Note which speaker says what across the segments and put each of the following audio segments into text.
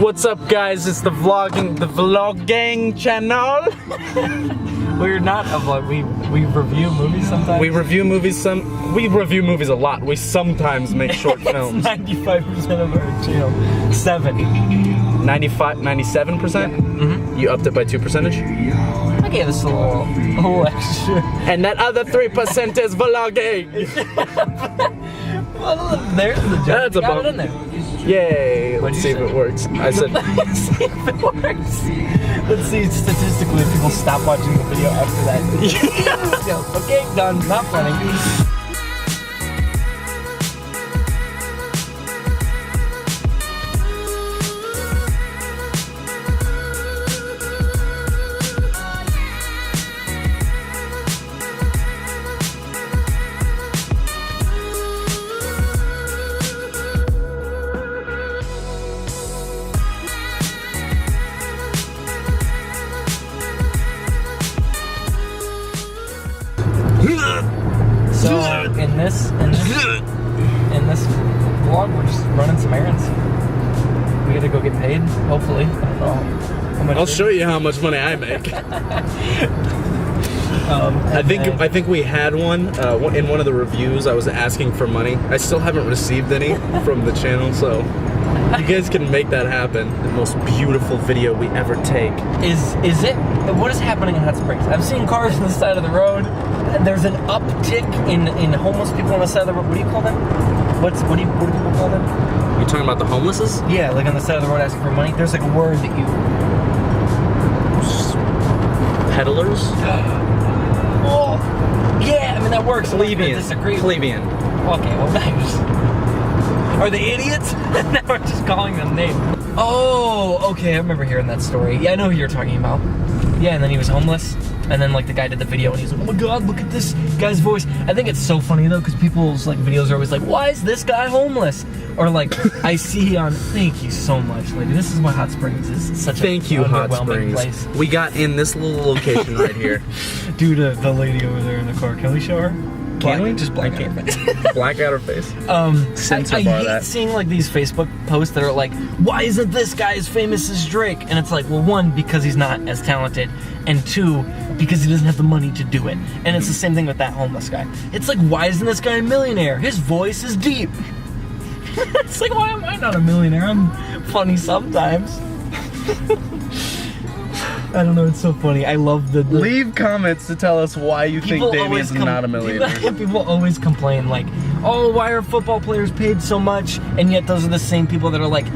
Speaker 1: What's up, guys? It's the vlogging channel.
Speaker 2: We're not a vlog. We review movies sometimes.
Speaker 1: We review movies a lot. We sometimes make short films.
Speaker 2: 95% of our channel.
Speaker 1: 97%?
Speaker 2: Mm-hmm.
Speaker 1: You upped it by 2 percentage?
Speaker 2: I gave us a little extra.
Speaker 1: And that other 3% is vlogging.
Speaker 2: Well, there's the joke.
Speaker 1: That's a
Speaker 2: got
Speaker 1: bump.
Speaker 2: it in there.
Speaker 1: Yay! Let's see if it works. I said.
Speaker 2: Let's see if it works. Let's see statistically if people stop watching the video after that. Okay, done. Not funny. So in this vlog, we're just running some errands. We gotta go get paid, hopefully. I don't know how much.
Speaker 1: I'll show you how much money I make. I think we had one in one of the reviews. I was asking for money. I still haven't received any from the channel, so you guys can make that happen. The most beautiful video we ever take.
Speaker 2: Is it? What is happening in Hot Springs? I've seen cars on the side of the road. There's an uptick in homeless people on the side of the road. What do you call them? What do people call them?
Speaker 1: You talking about the homelesses?
Speaker 2: Yeah, like on the side of the road asking for money. There's like a word that you.
Speaker 1: Peddlers?
Speaker 2: Oh, yeah. I mean that works.
Speaker 1: Plebeian.
Speaker 2: Disagree.
Speaker 1: Plebeian.
Speaker 2: Okay, well thanks. Are they idiots? Now we're just calling them names. Oh, okay, I remember hearing that story. Yeah, I know who you're talking about. Yeah, and then he was homeless, and then like the guy did the video, and he's like, "Oh my God, look at this guy's voice." I think it's so funny though, because people's like videos are always like, "Why is this guy homeless?" Or like, I see on. Thank you so much, lady. This is why Hot Springs is such a
Speaker 1: Hot
Speaker 2: underwhelming
Speaker 1: Springs.
Speaker 2: place.
Speaker 1: We got in this little location right here.
Speaker 2: Due to the lady over there in the car. Can we show her?
Speaker 1: Can we?
Speaker 2: Just black out her face.
Speaker 1: Black out her face.
Speaker 2: I hate seeing like these Facebook posts that are like, why isn't this guy as famous as Drake? And it's like, well, one, because he's not as talented, and two, because he doesn't have the money to do it. And it's the same thing with that homeless guy. It's like, why isn't this guy a millionaire? His voice is deep. It's like, why am I not a millionaire? I'm funny sometimes. I don't know, it's so funny. I love the
Speaker 1: Leave comments to tell us why you think Damian's not a millionaire.
Speaker 2: People always complain like, oh, why are football players paid so much? And yet those are the same people that are like,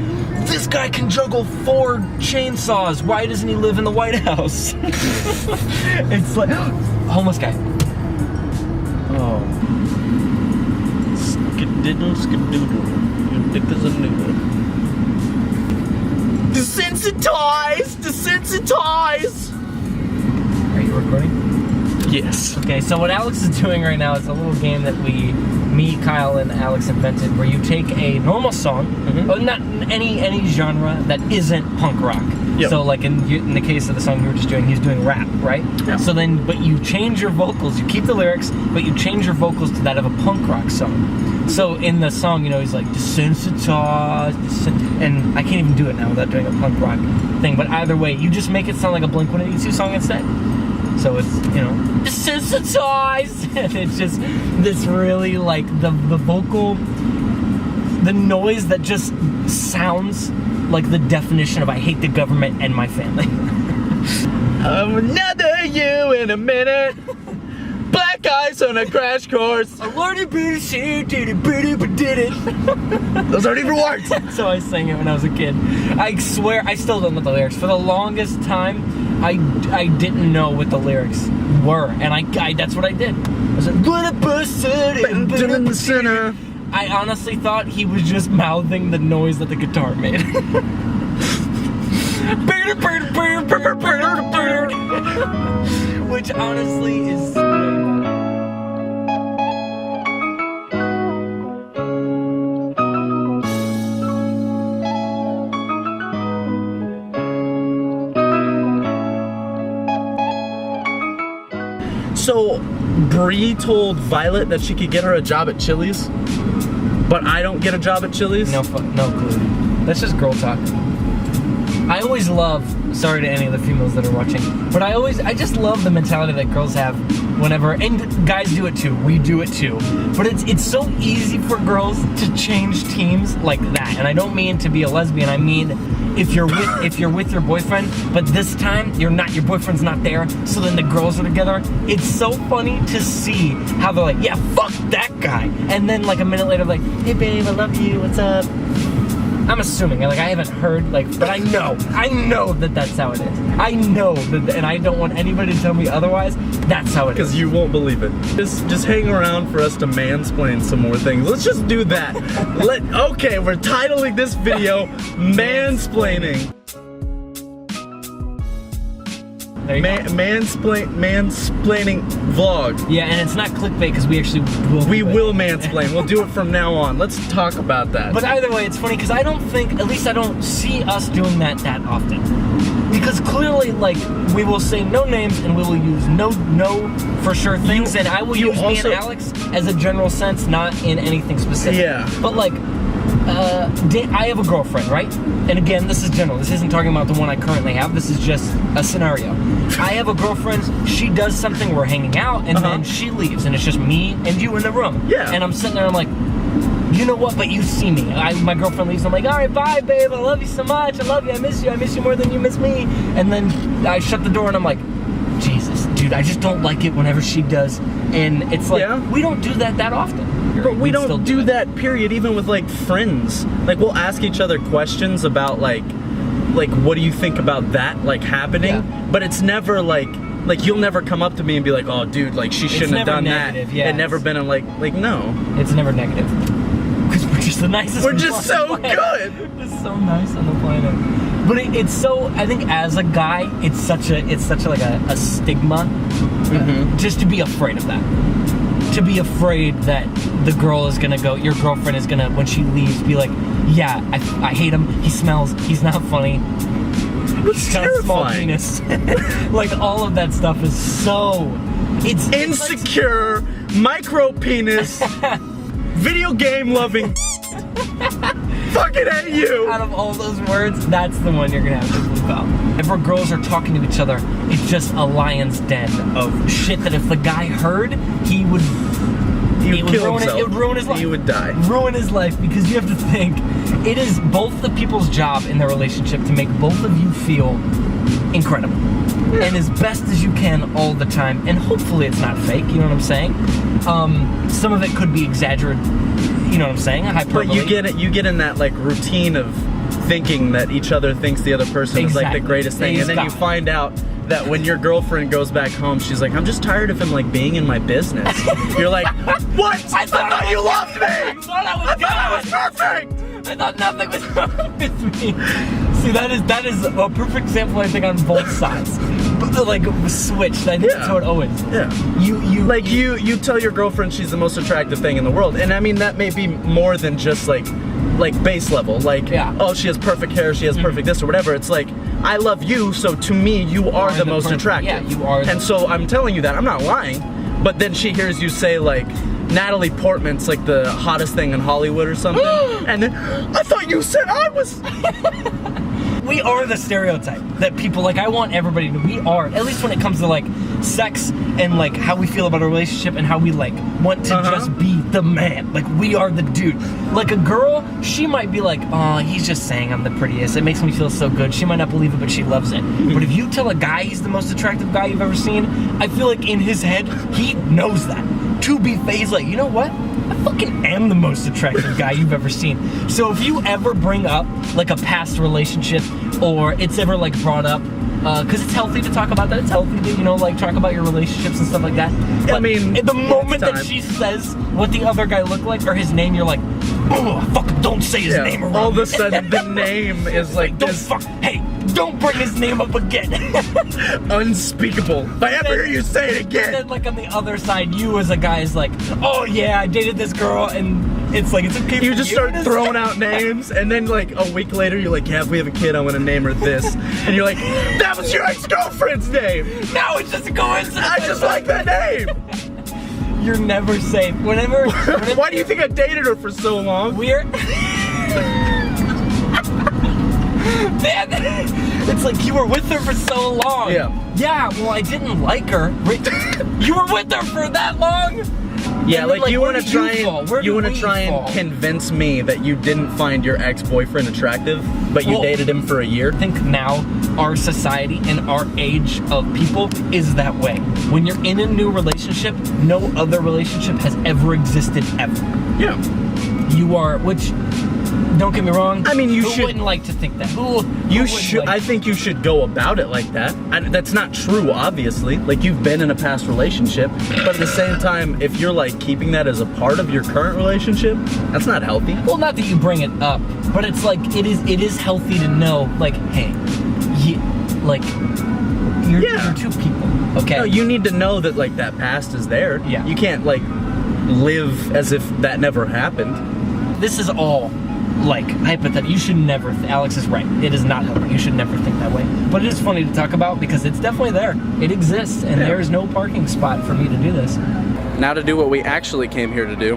Speaker 2: this guy can juggle 4 chainsaws. Why doesn't he live in the White House? It's like, homeless guy.
Speaker 1: Oh. Skididdle, skidoodle. Your dick is a noodle. Desensitize! Desensitize!
Speaker 2: Are you recording?
Speaker 1: Yes.
Speaker 2: Okay, so what Alex is doing right now is a little game that me, Kyle, and Alex invented, where you take a normal song, not any genre that isn't punk rock. Yep. So like in the case of the song you were just doing, he's doing rap, right? Yeah. So then, but you change your vocals, you keep the lyrics, but you change your vocals to that of a punk rock song. So in the song, you know, he's like, desensitize, and I can't even do it now without doing a punk rock thing, but either way, you just make it sound like a Blink-182 song instead. So it's, you know, desensitize, and it's just this really like the vocal, the noise that just sounds like the definition of I hate the government and my family.
Speaker 1: Another you in a minute. Black eyes on a crash course.
Speaker 2: I learned it, did it.
Speaker 1: Those aren't even words.
Speaker 2: So I sang it when I was a kid. I swear, I still don't know the lyrics. For the longest time, I didn't know what the lyrics were, and I that's what I did. I was like, in the center. I honestly thought he was just mouthing the noise that the guitar made. Which honestly is.
Speaker 1: So, Bree told Violet that she could get her a job at Chili's, but I don't get a job at Chili's?
Speaker 2: No clue. That's just girl talk. I always love, sorry to any of the females that are watching, but I just love the mentality that girls have whenever, and guys do it too, we do it too, but it's so easy for girls to change teams like that. And I don't mean to be a lesbian, I mean if you're with your boyfriend, but this time your boyfriend's not there, so then the girls are together. It's so funny to see how they're like, yeah, fuck that guy, and then like a minute later like, hey babe, I love you, what's up? I'm assuming, like I haven't heard, like, but I know that that's how it is. I know that, and I don't want anybody to tell me otherwise. That's how it is.
Speaker 1: Because you won't believe it. Just hang around for us to mansplain some more things. Let's just do that. Okay, we're titling this video Mansplaining. Mansplaining vlog.
Speaker 2: Yeah, and it's not clickbait because we actually will
Speaker 1: mansplain. We'll do it from now on. Let's talk about that.
Speaker 2: But either way, it's funny because I don't think, at least I don't see us doing that often. Because clearly, like, we will say no names and we will use no for sure things, and I will use me and Alex as a general sense, not in anything specific.
Speaker 1: Yeah.
Speaker 2: But like, I have a girlfriend, right? And again, this is general. This isn't talking about the one I currently have. This is just a scenario. I have a girlfriend. She does something. We're hanging out, and then she leaves, and it's just me and you in the room.
Speaker 1: Yeah.
Speaker 2: And I'm sitting there. I'm like, you know what? But you see me. My girlfriend leaves. I'm like, all right, bye, babe. I love you so much. I love you. I miss you. I miss you more than you miss me. And then I shut the door, and I'm like, Jesus, dude, I just don't like it whenever she does. And it's like, we don't do that often.
Speaker 1: But we don't do that, period, even with like friends. Like we'll ask each other questions about like what do you think about that like happening? Yeah. But it's never like you'll never come up to me and be like, oh dude, like she shouldn't have done
Speaker 2: negative,
Speaker 1: that.
Speaker 2: Yeah,
Speaker 1: it never been a like no.
Speaker 2: It's never negative. Because we're just the nicest.
Speaker 1: We're just so good.
Speaker 2: We're just so nice on the planet. But it's so, I think as a guy, it's such like a stigma just to be afraid of that. To be afraid that the girl is gonna go, your girlfriend is gonna, when she leaves, be like, yeah, I hate him, he smells, he's not funny, he's got a small penis. Like all of that stuff is so, it's
Speaker 1: insecure, micro penis, video game loving. Fucking hate you!
Speaker 2: Out of all those words, that's the one you're gonna have to bleep out. Whenever girls are talking to each other, it's just a lion's den of shit that if the guy heard, he would
Speaker 1: kill himself.
Speaker 2: It would ruin his life.
Speaker 1: He would die.
Speaker 2: Ruin his life, because you have to think, it is both the people's job in their relationship to make both of you feel incredible. And as best as you can all the time, and hopefully it's not fake, you know what I'm saying? Some of it could be exaggerated, you know what I'm saying? Hyperbole.
Speaker 1: But you get in that like routine of thinking that each other thinks the other person is like the greatest thing, and then you find out that when your girlfriend goes back home, she's like, I'm just tired of him like being in my business. You're like, what? I thought you loved me! I thought I was perfect!
Speaker 2: I thought nothing was wrong with me. See, that is a perfect example, I think, on both sides. But, like, switched. I think that's how it always is.
Speaker 1: Yeah. You tell your girlfriend she's the most attractive thing in the world, and I mean that may be more than just like base level. Like, oh, she has perfect hair, she has perfect this or whatever. It's like, I love you, so to me, you are the most attractive.
Speaker 2: Yeah, you are.
Speaker 1: And so I'm telling you that. I'm not lying. But then she hears you say like, Natalie Portman's like the hottest thing in Hollywood or something. And then, I thought you said I was...
Speaker 2: We are the stereotype that people, like, I want everybody to, we are, at least when it comes to like sex and like how we feel about a relationship and how we like want to just be the man. Like, we are the dude. Like a girl, she might be like, oh, he's just saying I'm the prettiest. It makes me feel so good. She might not believe it, but she loves it. But if you tell a guy he's the most attractive guy you've ever seen, I feel like in his head, he knows that. To be fair, he's like, you know what? I fucking am the most attractive guy you've ever seen. So if you ever bring up like a past relationship, or it's ever like brought up, because it's healthy to talk about that. It's healthy to, you know, like talk about your relationships and stuff like that. But
Speaker 1: I mean,
Speaker 2: the moment that she says what the other guy looked like or his name, you're like, oh, fucking don't say his name around.
Speaker 1: All of a sudden, the name is like this.
Speaker 2: Hey, don't bring his name up again.
Speaker 1: Unspeakable. If I ever hear you say it again.
Speaker 2: And then, like, on the other side, you as a guy is like, oh yeah, I dated this girl, and it's like, it's okay.
Speaker 1: You just start throwing out names, and then like a week later, you're like, yeah, if we have a kid, I'm gonna name her this. And you're like, that was your ex-girlfriend's name.
Speaker 2: No, it's just a coincidence.
Speaker 1: I just like that name.
Speaker 2: You're never safe. Whenever
Speaker 1: Why do you think I dated her for so long?
Speaker 2: We're It's like you were with her for so long.
Speaker 1: Yeah.
Speaker 2: Yeah, well, I didn't like her. You were with her for that long?
Speaker 1: Yeah,
Speaker 2: And then,
Speaker 1: like you
Speaker 2: where
Speaker 1: want to
Speaker 2: did
Speaker 1: try
Speaker 2: fall? Where
Speaker 1: and you
Speaker 2: did
Speaker 1: want
Speaker 2: we
Speaker 1: to try
Speaker 2: fall?
Speaker 1: and convince me that you didn't find your ex-boyfriend attractive, but you
Speaker 2: Well,
Speaker 1: dated him for a year.
Speaker 2: I think now our society and our age of people is that way. When you're in a new relationship, no other relationship has ever existed ever.
Speaker 1: Yeah.
Speaker 2: You are, which, don't get me wrong.
Speaker 1: I mean, you
Speaker 2: who
Speaker 1: should-
Speaker 2: wouldn't like to think that. Who
Speaker 1: You
Speaker 2: wouldn't
Speaker 1: should.
Speaker 2: like-
Speaker 1: I think you should go about it like that. That's not true, obviously. Like you've been in a past relationship, but at the same time, if you're like keeping that as a part of your current relationship, that's not healthy.
Speaker 2: Well, not that you bring it up, but it's like it is healthy to know, like, hey, you're two people, okay?
Speaker 1: No, you need to know that like that past is there.
Speaker 2: Yeah.
Speaker 1: You can't like live as if that never happened.
Speaker 2: This is all like hypothetical. You should never. Alex is right. It is not healthy. You should never think that way. But it is funny to talk about because it's definitely there. It exists, and there is no parking spot for me to do this.
Speaker 1: Now to do what we actually came here to do.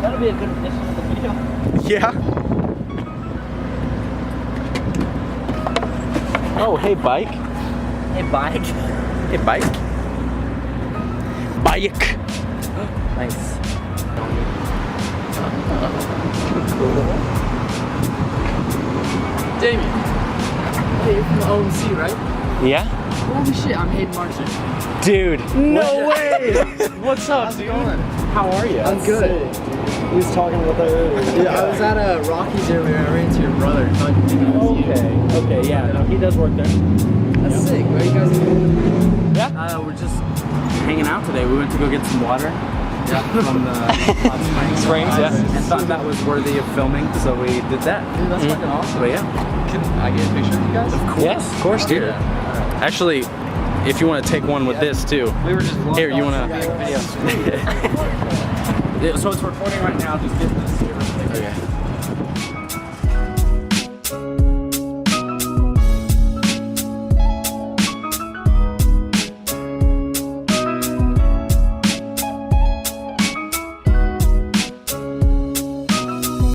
Speaker 2: That'll be a good addition to the video.
Speaker 1: Yeah. Oh, hey bike.
Speaker 2: Hey, bike.
Speaker 1: Hey bike. Bike.
Speaker 2: Nice.
Speaker 3: Damian. Hey, you're from the OMC, right?
Speaker 1: Yeah.
Speaker 3: Holy shit, I'm Hayden Martin.
Speaker 1: Dude. No way. What's up,
Speaker 3: How's it going?
Speaker 1: How are you?
Speaker 3: I'm good.
Speaker 4: He was talking with her earlier.
Speaker 3: Yeah, I was at Rockies earlier. I ran into your brother. Thought you think it was you.
Speaker 1: Okay, yeah, no, he does work there.
Speaker 3: That's sick. What are you guys doing?
Speaker 4: We're just hanging out today. We went to go get some water from the hot springs.
Speaker 1: Yeah.
Speaker 4: And thought that was worthy of filming, so we did that.
Speaker 3: Dude, that's fucking awesome.
Speaker 4: But yeah.
Speaker 3: Can I get a picture of you guys?
Speaker 1: Yes, of course, dude. Actually, if you want to take one with this too.
Speaker 3: We were just
Speaker 1: Here, you want to?
Speaker 4: So it's recording right now. Just get this here.
Speaker 1: Okay.